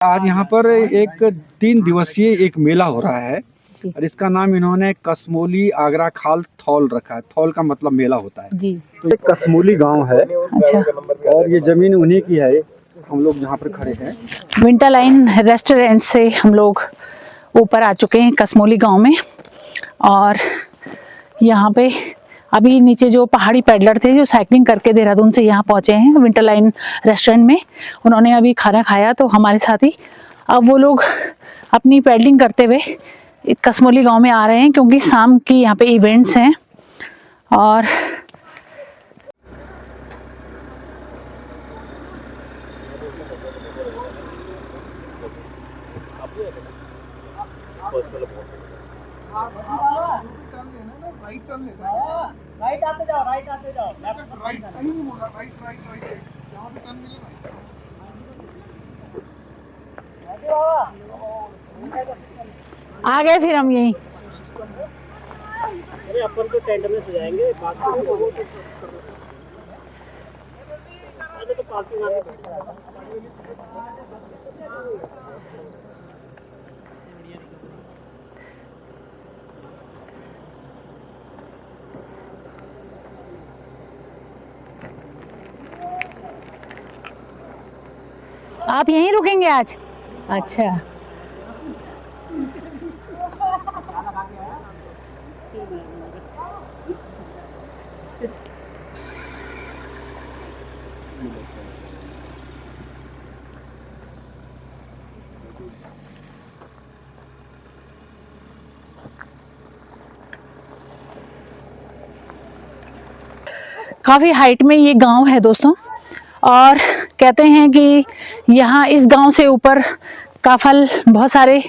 आज यहाँ पर एक 3 दिवसीय एक मेला हो रहा है और इसका नाम इन्होंने कसमोली आगरा खाल थौल रखा है। थौल का मतलब मेला होता है जी। तो ये कसमोली गांव है। अच्छा। और ये जमीन उन्हीं की है। हम लोग जहाँ पर खड़े हैं विंटर लाइन रेस्टोरेंट से हम लोग ऊपर आ चुके हैं कसमोली गांव में। और यहाँ पे अभी नीचे जो पहाड़ी पैडलर थे जो साइकिलिंग करके देहरादून से यहाँ पहुँचे हैं विंटर लाइन रेस्टोरेंट में, उन्होंने अभी खाना खाया तो हमारे साथ ही अब वो लोग अपनी पैडलिंग करते हुए कसमोली गांव में आ रहे हैं क्योंकि शाम की यहाँ पे इवेंट्स हैं। और राइट आते जाओ राइट राइट जहाँ पे टर्न मिले आ गए फिर हम यहीं। अरे अपन तो टेंट में सजाएंगे बाकी तो पार्किंग में आप यहीं रुकेंगे आज? अच्छा। काफी हाइट में ये गांव है दोस्तों, और कहते हैं कि यहाँ इस गांव से ऊपर काफल, बहुत सारे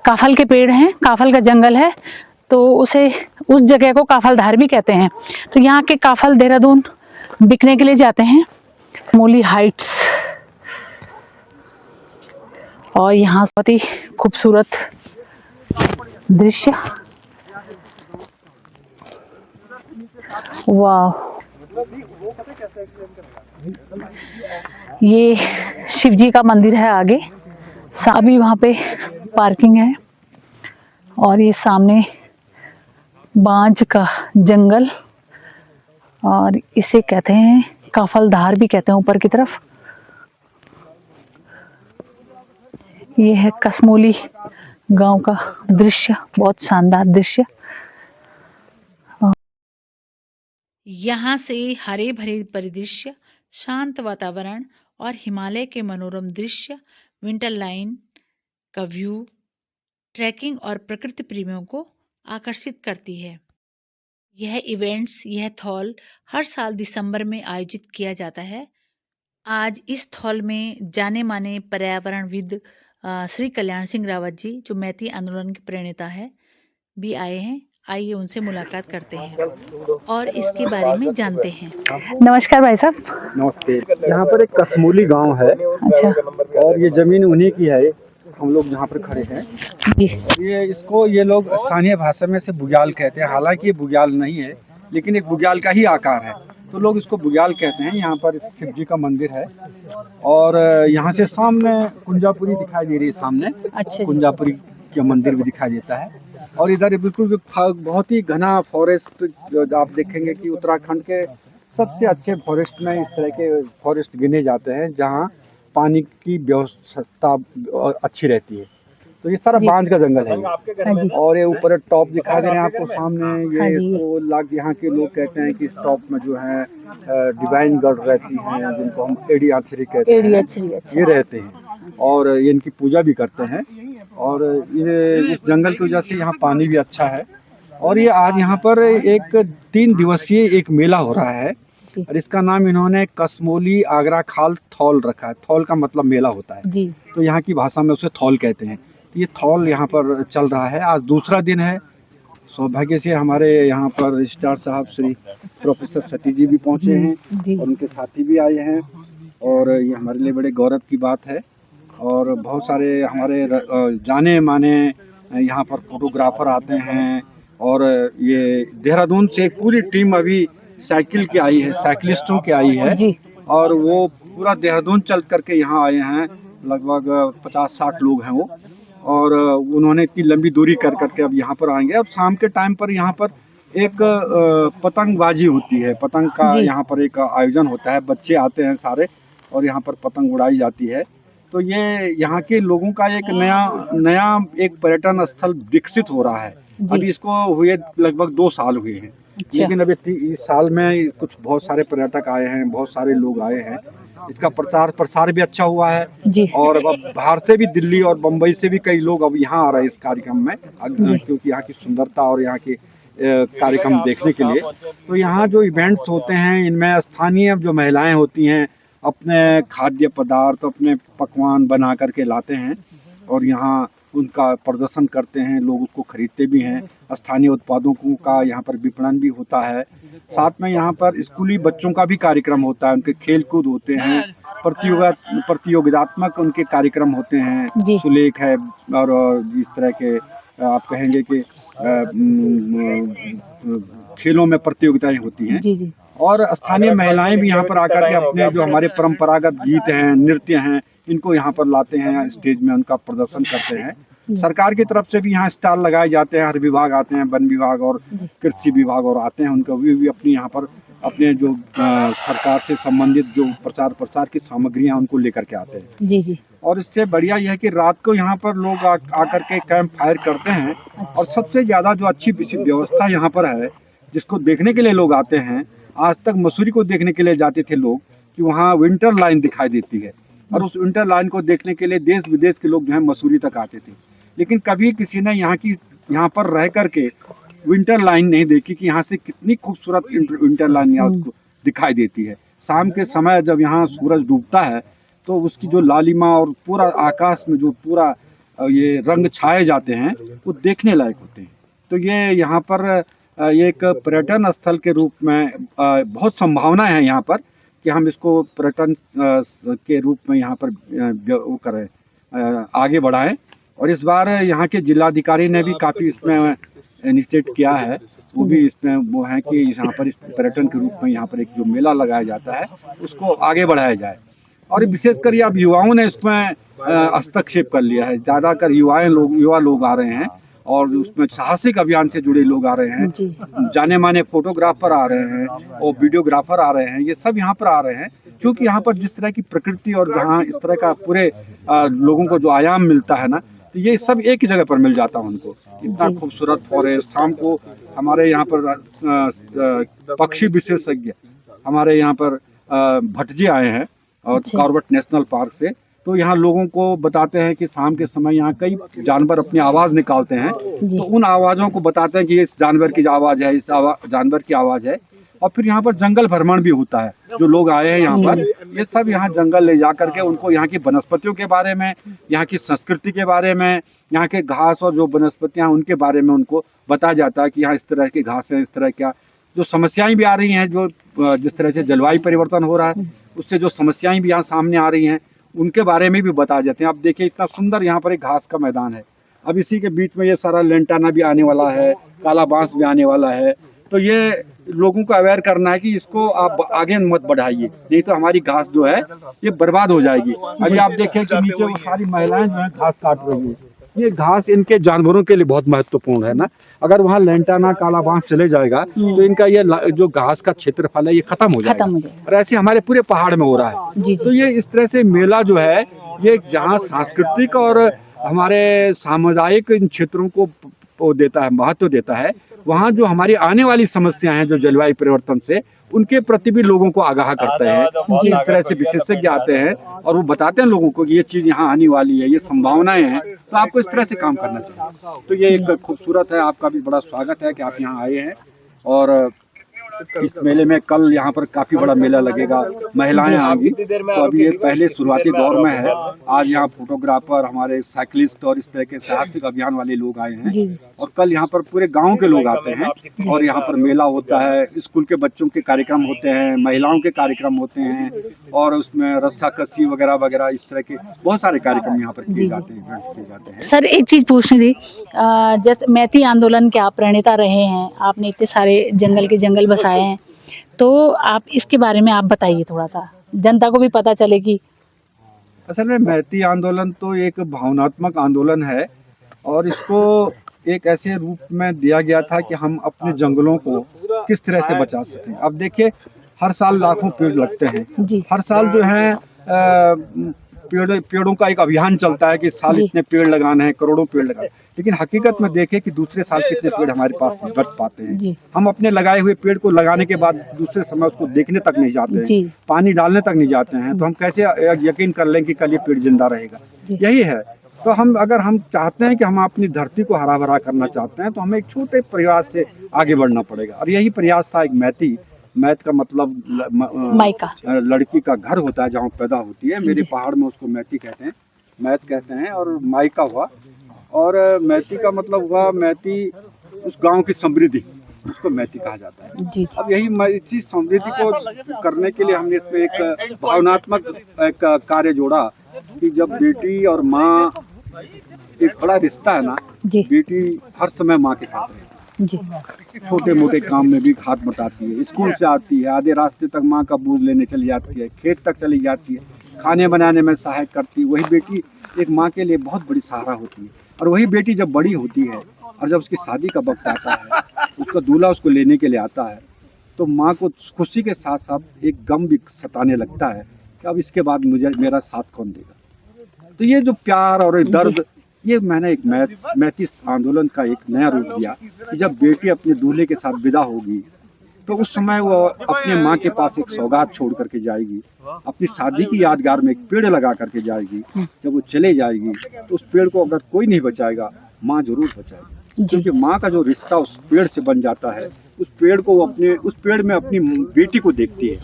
काफल के पेड़ हैं, काफल का जंगल है, तो उस जगह को काफलधार भी कहते हैं। तो यहाँ के काफल देहरादून बिकने के लिए जाते हैं। मोली हाइट्स, और यहाँ बहुत ही खूबसूरत दृश्य। वाह, ये शिव जी का मंदिर है आगे, अभी वहाँ पे पार्किंग है। और ये सामने बांज का जंगल, और इसे कहते हैं काफलधार भी कहते हैं ऊपर की तरफ। ये है कसमोली गांव का दृश्य, बहुत शानदार दृश्य। यहाँ से हरे भरे परिदृश्य, शांत वातावरण और हिमालय के मनोरम दृश्य, विंटर लाइन का व्यू ट्रैकिंग और प्रकृति प्रेमियों को आकर्षित करती है। यह थौल हर साल दिसंबर में आयोजित किया जाता है। आज इस थौल में जाने माने पर्यावरणविद श्री कल्याण सिंह रावत जी, जो मैती आंदोलन के प्रणेता है, भी आए हैं। आइए उनसे मुलाकात करते हैं और इसके बारे में जानते हैं। नमस्कार भाई साहब। नमस्ते। यहाँ पर एक कसमोली गांव है। अच्छा। और ये जमीन उन्हीं की है। हम लोग जहाँ पर खड़े हैं जी। ये लोग स्थानीय भाषा में से बुग्याल कहते हैं। हालांकि ये बुग्याल नहीं है, लेकिन एक बुग्याल का ही आकार है, तो लोग इसको बुग्याल कहते हैं। यहाँ पर शिव जी का मंदिर है, और यहाँ से सामने कुंजापुरी दिखाई दे रही है सामने। अच्छा। कुंजापुरी का मंदिर भी दिखाई देता है। और इधर बिल्कुल बहुत ही घना फॉरेस्ट, आप देखेंगे कि उत्तराखंड के सबसे अच्छे फॉरेस्ट में इस तरह के फॉरेस्ट गिने जाते हैं जहाँ पानी की व्यवस्था अच्छी रहती है। तो ये सारा बांज का जंगल है। हाँ जी। और ये ऊपर टॉप दिखा दे रहे हैं आपको सामने। ये हाँ जी। तो यहाँ के लोग कहते हैं कि इस टॉप में जो है डिवाइन गॉड रहती हैं, जिनको हम एडी आचरी कहते हैं। ये रहते हैं और ये इनकी पूजा भी करते हैं। और ये इस जंगल की वजह से यहाँ पानी भी अच्छा है। और ये आज यहाँ पर एक 3 दिवसीय एक मेला हो रहा है और इसका नाम इन्होंने कसमोली आगरा खाल थौल रखा है। थौल का मतलब मेला होता है जी। तो यहाँ की भाषा में उसे थौल कहते हैं। तो ये थौल यहाँ पर चल रहा है, आज दूसरा दिन है। सौभाग्य से हमारे यहाँ पर रजिस्ट्रार साहब श्री प्रोफेसर सती जी भी पहुँचे हैं और उनके साथी भी आए हैं, और ये हमारे लिए बड़े गौरव की बात है। और बहुत सारे हमारे जाने माने यहाँ पर फोटोग्राफर आते हैं, और ये देहरादून से एक पूरी टीम अभी साइकिल की आई है, साइकिलिस्टों की आई है जी। और वो पूरा देहरादून चल करके यहाँ आए हैं लगभग 50-60 लोग हैं वो, और उन्होंने इतनी लंबी दूरी कर करके अब यहाँ पर आएंगे। अब शाम के टाइम पर यहाँ पर एक पतंगबाजी होती है, पतंग का जी। यहाँ पर एक आयोजन होता है, बच्चे आते हैं सारे और यहाँ पर पतंग उड़ाई जाती है। तो ये यहाँ के लोगों का एक नया एक पर्यटन स्थल विकसित हो रहा है। जी। अभी इसको हुए लगभग 2 साल हुए हैं, अच्छा। लेकिन अभी इस साल में कुछ बहुत सारे पर्यटक आए हैं, बहुत सारे लोग आए हैं। इसका प्रचार प्रसार भी अच्छा हुआ है जी। और अब बाहर से भी, दिल्ली और बम्बई से भी कई लोग अब यहाँ आ रहे हैं इस कार्यक्रम में, क्योंकि यहाँ की सुंदरता और यहाँ के कार्यक्रम देखने के लिए। तो यहाँ जो इवेंट्स होते हैं इनमें स्थानीय जो महिलाएं होती हैं अपने खाद्य पदार्थ, अपने पकवान बना करके लाते हैं और यहाँ उनका प्रदर्शन करते हैं, लोग उसको खरीदते भी हैं। स्थानीय उत्पादों का यहाँ पर विपणन भी होता है। साथ में यहाँ पर स्कूली बच्चों का भी कार्यक्रम होता है, उनके खेल कूद होते हैं, प्रतियोगितात्मक उनके कार्यक्रम होते हैं, जी। सुलेख है और इस तरह के आप कहेंगे कि खेलों में प्रतियोगिताएं होती हैं। जी जी। और स्थानीय महिलाएं भी यहाँ पर आकर के अपने जो हमारे परंपरागत गीत हैं, नृत्य हैं, इनको यहाँ पर लाते हैं, स्टेज में उनका प्रदर्शन करते हैं। सरकार की तरफ से भी यहाँ स्टॉल लगाए जाते हैं, हर विभाग आते हैं, वन विभाग और कृषि विभाग और आते हैं, उनको भी अपनी यहाँ पर अपने जो सरकार से संबंधित जो प्रचार प्रसार की सामग्रियाँ उनको लेकर के आते हैं। जी जी। और इससे बढ़िया यह है कि रात को यहाँ पर लोग आकर के कैंप फायर करते हैं। और सबसे ज़्यादा जो अच्छी व्यवस्था यहाँ पर है, जिसको देखने के लिए लोग आते हैं, आज तक मसूरी को देखने के लिए जाते थे लोग कि वहाँ विंटर लाइन दिखाई देती है और उस विंटर लाइन को देखने के लिए देश विदेश के लोग जो है मसूरी तक आते थे, लेकिन कभी किसी ने यहाँ पर रह करके विंटर लाइन नहीं देखी कि यहाँ से कितनी खूबसूरत विंटर लाइन यहाँ उसको दिखाई देती है। शाम के समय जब यहाँ सूरज डूबता है तो उसकी जो लालिमा और पूरा आकाश में जो पूरा ये रंग छाए जाते हैं वो देखने लायक होते हैं। तो ये यहाँ पर एक पर्यटन स्थल के रूप में बहुत संभावनाएं हैं यहाँ पर कि हम इसको पर्यटन के रूप में यहाँ पर वो करें, आगे बढ़ाएं। और इस बार यहाँ के जिलाधिकारी ने भी काफ़ी इसमें इनिशिएट किया है, वो भी इसमें वो है कि यहाँ पर इस पर्यटन के रूप में यहाँ पर एक जो मेला लगाया जाता है उसको आगे बढ़ाया जाए। और विशेषकर ये अब युवाओं ने इसमें हस्तक्षेप कर लिया है, ज़्यादातर युवा लोग आ रहे हैं और उसमें साहसिक अभियान से जुड़े लोग आ रहे हैं, जाने माने फोटोग्राफर आ रहे हैं और वीडियोग्राफर आ रहे हैं, ये सब यहाँ पर आ रहे हैं क्योंकि यहाँ पर जिस तरह की प्रकृति और जहाँ इस तरह का पूरे लोगों को जो आयाम मिलता है ना, तो ये सब एक ही जगह पर मिल जाता है उनको। इतना खूबसूरत फॉरेस्ट। शाम को हमारे यहाँ पर पक्षी विशेषज्ञ हमारे यहाँ पर भटजी आए हैं और कॉर्बेट नेशनल पार्क से, तो यहाँ लोगों को बताते हैं कि शाम के समय यहाँ कई जानवर अपनी आवाज़ निकालते हैं, तो उन आवाज़ों को बताते हैं कि इस जानवर की आवाज़ है, इस जानवर की आवाज़ है। और फिर यहाँ पर जंगल भ्रमण भी होता है, जो लोग आए हैं यहाँ पर ये सब यहाँ जंगल ले जा करके उनको यहाँ की वनस्पतियों के बारे में, यहाँ की संस्कृति के बारे में, यहाँ के घास और जो वनस्पतियाँ उनके बारे में उनको बताया जाता है कि यहाँ इस तरह की घास है, इस तरह क्या जो समस्याएं भी आ रही हैं, जो जिस तरह से जलवायु परिवर्तन हो रहा है उससे जो समस्याएं भी यहाँ सामने आ रही हैं उनके बारे में भी बताए जाते हैं। अब देखिए इतना सुंदर यहाँ पर एक घास का मैदान है, अब इसी के बीच में ये सारा लेंटाना भी आने वाला है, काला बांस भी आने वाला है। तो ये लोगों को अवेयर करना है कि इसको आप आगे मत बढ़ाइए, नहीं तो हमारी घास जो है ये बर्बाद हो जाएगी। अभी आप देखें कि नीचे वो सारी महिलाएं जो है घास काट रही है, ये घास इनके जानवरों के लिए बहुत महत्वपूर्ण है ना। अगर वहाँ लेंटाना काला बांस चले जाएगा तो इनका ये जो घास का क्षेत्रफल है ये खत्म हो जाएगा। और ऐसे हमारे पूरे पहाड़ में हो रहा है। तो ये इस तरह से मेला जो है ये जहाँ सांस्कृतिक और हमारे सामुदायिक इन क्षेत्रों को देता है, महत्व देता है, वहाँ जो हमारी आने वाली समस्याएं हैं जो जलवायु परिवर्तन से, उनके प्रति भी लोगों को आगाह करते हैं। इस तरह से विशेषज्ञ आते हैं और वो बताते हैं लोगों को कि ये चीज़ यहाँ आने वाली है, ये संभावनाएं हैं, तो आपको इस तरह से काम करना चाहिए। तो ये एक खूबसूरत है, आपका भी बड़ा स्वागत है कि आप यहाँ आए हैं। और इस मेले में कल यहाँ पर काफ़ी बड़ा मेला लगेगा, महिलाएं आएंगी। तो अभी ये पहले शुरुआती दौर में है। आज यहाँ फोटोग्राफर, हमारे साइकिलिस्ट और इस तरह के साहसिक अभियान वाले लोग आए हैं और कल यहाँ पर पूरे गांव के लोग आते हैं और यहाँ पर मेला होता है, स्कूल के बच्चों के कार्यक्रम होते हैं, महिलाओं के कार्यक्रम होते हैं और उसमें रस्साकसी वगैरह वगैरह इस तरह के बहुत सारे कार्यक्रम यहाँ पर किए जाते हैं। सर एक चीज़ पूछनी थी, जैसे मैती आंदोलन के आप प्रणेता रहे हैं, आपने इतने सारे जंगल के जंगल बसाए हैं, तो आप इसके बारे में आप बताइए थोड़ा सा, जनता को भी पता चले कि असल में मैती आंदोलन तो एक भावनात्मक आंदोलन है और इसको एक ऐसे रूप में दिया गया था कि हम अपने जंगलों को किस तरह से बचा सकें। अब देखिए, हर साल लाखों पेड़ लगते हैं जी हर साल जो है पेड़ों का एक अभियान चलता है कि इस साल जी। इतने पेड़ लगाने हैं, करोड़ों पेड़ लगाने हैं। लेकिन हकीकत में देखें कि दूसरे साल कितने पेड़ हमारे पास बच पाते हैं। जी हम अपने लगाए हुए पेड़ को लगाने के बाद दूसरे समय उसको देखने तक नहीं जाते जी हैं, पानी डालने तक नहीं जाते हैं, तो हम कैसे यकीन कर लें कि कल ये पेड़ जिंदा रहेगा। जी। यही है। तो अगर हम चाहते हैं कि हम अपनी धरती को हरा भरा करना चाहते हैं तो हमें एक छोटे प्रयास से आगे बढ़ना पड़ेगा और यही प्रयास था एक मैत का मतलब माइका लड़की का घर होता है जहाँ पैदा होती है। मेरे पहाड़ में उसको मैती कहते हैं, मैत कहते हैं। और माइका हुआ, और मैती का मतलब हुआ मैती उस गांव की समृद्धि, उसको मैती कहा जाता है। जी अब यही इसी समृद्धि को करने के लिए हमने इसमें एक भावनात्मक एक कार्य जोड़ा कि जब बेटी और माँ एक बड़ा रिश्ता है ना, जी बेटी हर समय माँ के साथ रहती है, जी छोटे मोटे काम में भी हाथ बटाती है, स्कूल से आती है, आधे रास्ते तक माँ का बोझ लेने चली जाती है, खेत तक चली जाती है, खाने बनाने में सहायक करती है। वही बेटी एक माँ के लिए बहुत बड़ी सहारा होती है। और वही बेटी जब बड़ी होती है और जब उसकी शादी का वक्त आता है, उसका दूल्हा उसको लेने के लिए आता है, तो माँ को खुशी के साथ साथ एक गम भी सताने लगता है कि अब इसके बाद मेरा साथ कौन देगा। तो ये जो प्यार और दर्द, ये मैंने एक मैती आंदोलन का एक नया रूप दिया कि जब बेटी अपने दूल्हे के साथ विदा होगी तो उस समय वो अपने माँ के पास एक सौगात छोड़ करके जाएगी, अपनी शादी की यादगार में एक पेड़ लगा करके जाएगी। जब वो चले जाएगी तो उस पेड़ को अगर कोई नहीं बचाएगा, माँ जरूर बचाएगी, क्योंकि माँ का जो रिश्ता उस पेड़ से बन जाता है, उस पेड़ को उस पेड़ में अपनी बेटी को देखती है,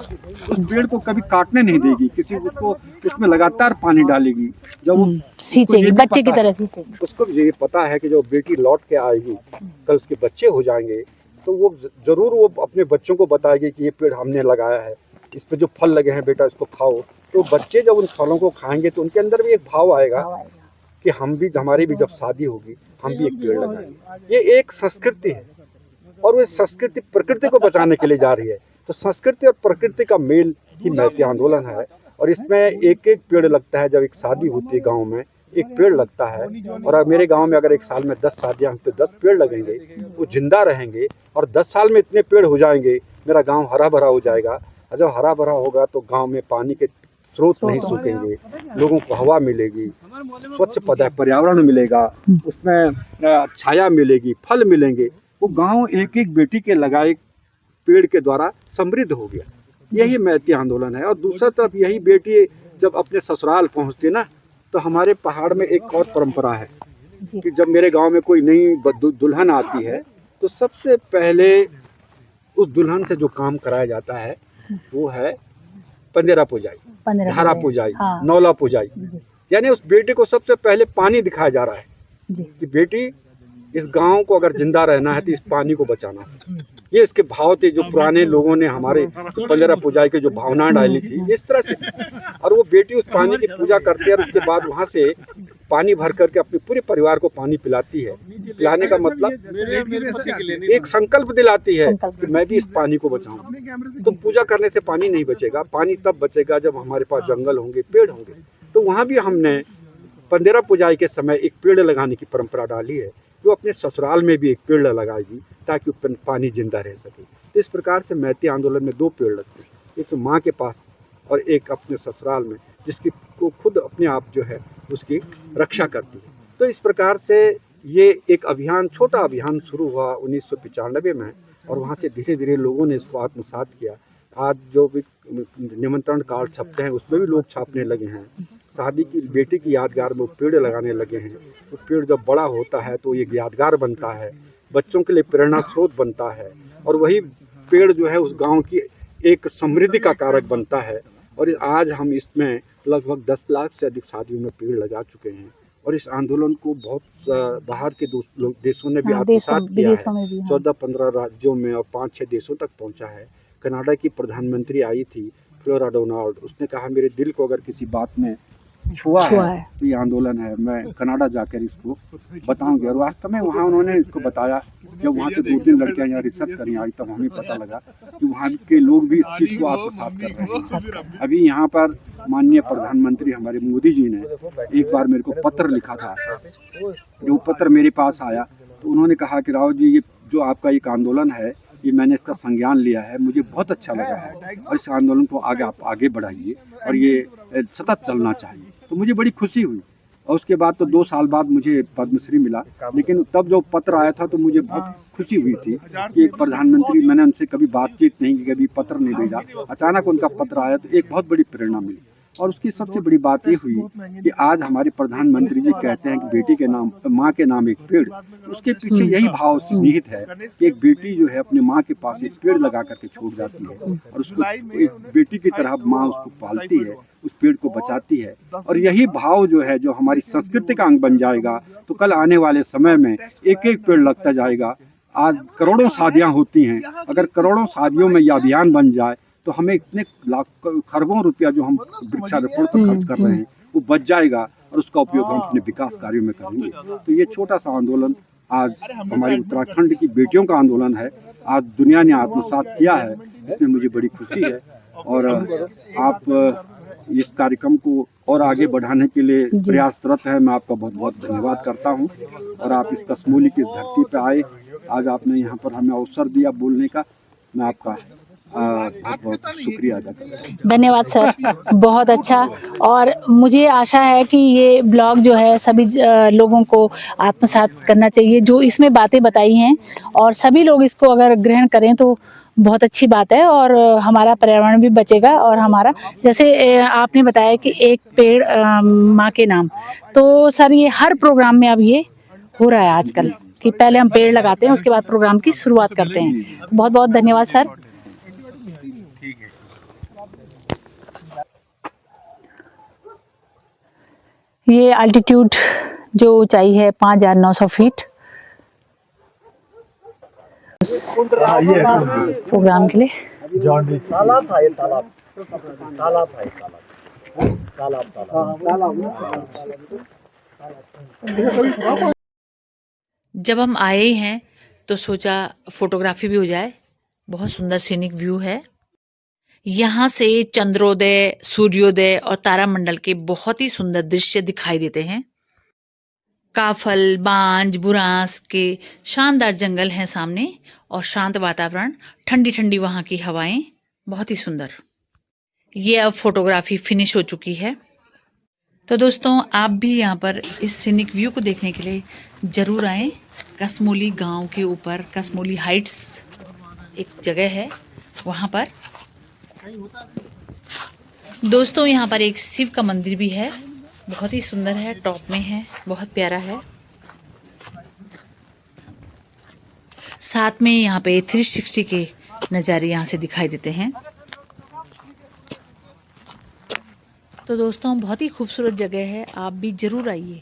उस पेड़ को कभी काटने नहीं देगी, उसको उसमें लगातार पानी डालेगी। जब वो सींचेगी, बच्चे की तरह सींचेगी। उसको ये पता है कि जब बेटी लौट के आएगी, कल उसके बच्चे हो जाएंगे, तो वो जरूर वो अपने बच्चों को बताएगी कि ये पेड़ हमने लगाया है, इस पे जो फल लगे हैं बेटा इसको खाओ। तो बच्चे जब उन फलों को खाएंगे तो उनके अंदर भी एक भाव आएगा कि हमारी भी जब शादी होगी हम भी एक पेड़ लगाएंगे। ये एक संस्कृति है और वो संस्कृति प्रकृति को बचाने के लिए जा रही है। तो संस्कृति और प्रकृति का मेल ही मैती आंदोलन है। और इसमें एक एक पेड़ लगता है। जब एक शादी होती है गांव में, एक पेड़ लगता है। और मेरे गांव में अगर एक साल में 10 शादियां हैं तो 10 पेड़ लगेंगे, वो जिंदा रहेंगे और 10 साल में इतने पेड़ हो जाएंगे, मेरा गांव हरा भरा हो जाएगा। और जब हरा भरा होगा तो गांव में पानी के स्रोत नहीं सूखेंगे, लोगों को हवा मिलेगी, स्वच्छ पर्यावरण मिलेगा, उसमें छाया मिलेगी, फल मिलेंगे। वो गांव एक एक बेटी के लगाए पेड़ के द्वारा समृद्ध हो गया। यही मैती आंदोलन है। और दूसरा तरफ यही बेटी जब अपने ससुराल पहुंचती ना, तो हमारे पहाड़ में एक और परंपरा है कि जब मेरे गांव में कोई नई दुल्हन आती है तो सबसे पहले उस दुल्हन से जो काम कराया जाता है वो है पंदेरा पुजाई, धारा पुजाई, नौला पुजाई। यानी उस बेटे को सबसे पहले पानी दिखाया जा रहा है कि बेटी इस गांव को अगर जिंदा रहना है तो इस पानी को बचाना है। ये इसके भाव थे जो पुराने लोगों ने हमारे पंदेरा पुजाई के जो भावना डाली थी, इस तरह से। और वो बेटी उस पानी की पूजा करती है और उसके बाद वहाँ से पानी भर करके अपने पूरे परिवार को पानी पिलाती है। पिलाने का मतलब एक संकल्प दिलाती है कि मैं भी इस पानी को बचाऊं। तो पूजा करने से पानी नहीं बचेगा, पानी तब बचेगा जब हमारे पास जंगल होंगे, पेड़ होंगे। तो वहाँ भी हमने पंदेरा पुजाई के समय एक पेड़ लगाने की परंपरा डाली है। वो अपने ससुराल में भी एक पेड़ लगाएगी ताकि पानी जिंदा रह सके। तो इस प्रकार से मैती आंदोलन में 2 पेड़ लगते हैं, एक तो माँ के पास और एक अपने ससुराल में, जिसकी को खुद अपने आप जो है उसकी रक्षा करती है। तो इस प्रकार से ये एक अभियान, छोटा अभियान शुरू हुआ 1995 में और वहाँ से धीरे धीरे लोगों ने इसको आत्मसात किया। आज जो भी निमंत्रण कार्ड छपते हैं उसमें भी लोग छापने लगे हैं। शादी की बेटी की यादगार में पेड़ लगाने लगे हैं। वो पेड़ जब बड़ा होता है तो ये यादगार बनता है, बच्चों के लिए प्रेरणा स्रोत बनता है। और वही पेड़ जो है उस गांव की एक समृद्धि का कारक बनता है। और आज हम इसमें लगभग 10 लाख से अधिक शादियों में पेड़ लगा चुके हैं। और इस आंदोलन को बहुत बाहर के देशों ने भी आत्मसात किया है। 14-15 राज्यों में और 5-6 देशों तक पहुँचा है। कनाडा की प्रधानमंत्री आई थी फ्लोरा डोनाल्ड, उसने कहा मेरे दिल को अगर किसी बात में छुआ छुआ है है। तो ये आंदोलन है। मैं कनाडा जाकर इसको बताऊंगी। और वास्तव में वहाँ उन्होंने इसको बताया, जब वहाँ से 2-3 लड़कियाँ यहाँ रिसर्च करने आई तब हमें पता लगा कि वहाँ के लोग भी इस चीज़ को आत्मसात कर रहे हैं। अभी यहाँ पर माननीय प्रधानमंत्री हमारे मोदी जी ने एक बार मेरे को पत्र लिखा था। जो पत्र मेरे पास आया तो उन्होंने कहा कि राव जी, ये जो आपका एक आंदोलन है, ये मैंने इसका संज्ञान लिया है, मुझे बहुत अच्छा लगा है और इस आंदोलन को आप आगे बढ़ाइए और ये सतत चलना चाहिए। तो मुझे बड़ी खुशी हुई। और उसके बाद तो 2 साल बाद मुझे पद्मश्री मिला, लेकिन तब जो पत्र आया था तो मुझे बहुत खुशी हुई थी कि एक प्रधानमंत्री, मैंने उनसे कभी बातचीत नहीं की, कभी पत्र नहीं भेजा, अचानक उनका पत्र आया तो एक बहुत बड़ी प्रेरणा मिली। और उसकी सबसे बड़ी बात ये हुई कि आज हमारे प्रधानमंत्री जी कहते हैं कि बेटी के नाम, माँ के नाम एक पेड़। उसके पीछे यही भाव निहित है कि एक बेटी जो है अपने माँ के पास एक पेड़ लगा करके छूट जाती है और उसको एक बेटी की तरह माँ उसको पालती है, उस पेड़ को बचाती है। और यही भाव जो है, जो हमारी संस्कृति का अंग बन जाएगा तो कल आने वाले समय में एक एक पेड़ लगता जाएगा। आज करोड़ों शादियाँ होती हैं, अगर करोड़ों शादियों में यह अभियान बन जाए तो हमें इतने लाख खरबों रुपया जो हम वृक्षारोपण पर खर्च कर रहे हैं वो बच जाएगा और उसका उपयोग हम अपने विकास कार्यों में करेंगे। तो ये छोटा सा आंदोलन आज हमारी उत्तराखंड की बेटियों का आंदोलन है, आज दुनिया ने आत्मसात किया है, इसमें मुझे बड़ी खुशी है। और आप इस कार्यक्रम को और आगे बढ़ाने के लिए प्रयासरत हैं। मैं आपका बहुत बहुत धन्यवाद करता हूँ। और आप इस कसमोली की धरती पर आए, आज आपने यहाँ पर हमें अवसर दिया बोलने का, मैं आपका बहुत बहुत शुक्रिया अदा करता हूं। धन्यवाद सर, बहुत अच्छा। और मुझे आशा है कि ये ब्लॉग जो है सभी लोगों को आत्मसात करना चाहिए, जो इसमें बातें बताई हैं, और सभी लोग इसको अगर ग्रहण करें तो बहुत अच्छी बात है और हमारा पर्यावरण भी बचेगा। और हमारा, जैसे आपने बताया कि एक पेड़ माँ के नाम, तो सर ये हर प्रोग्राम में अब ये हो रहा है आजकल कि पहले हम पेड़ लगाते हैं, उसके बाद प्रोग्राम की शुरुआत करते हैं। बहुत बहुत धन्यवाद सर। ये अल्टीट्यूड जो ऊंचाई है 5,900 फीट प्रोग्राम के लिए। तालाब था ये, तालाब तालाब था ये, तालाब तालाब। जब हम आए हैं तो सोचा फोटोग्राफी भी हो जाए। बहुत सुंदर सीनिक व्यू है। यहाँ से चंद्रोदय, सूर्योदय और तारामंडल के बहुत ही सुंदर दृश्य दिखाई देते हैं। काफल, बांज, बुरांस के शानदार जंगल हैं सामने और शांत वातावरण, ठंडी ठंडी वहाँ की हवाएं, बहुत ही सुंदर। ये अब फोटोग्राफी फिनिश हो चुकी है। तो दोस्तों, आप भी यहाँ पर इस सीनिक व्यू को देखने के लिए ज़रूर आएँ। कसमोली गांव के ऊपर कसमोली हाइट्स एक जगह है, वहाँ पर दोस्तों यहाँ पर एक शिव का मंदिर भी है, बहुत ही सुंदर है, टॉप में है, बहुत प्यारा है। साथ में यहाँ पे 360 के नज़ारे यहाँ से दिखाई देते हैं। तो दोस्तों बहुत ही खूबसूरत जगह है, आप भी ज़रूर आइए।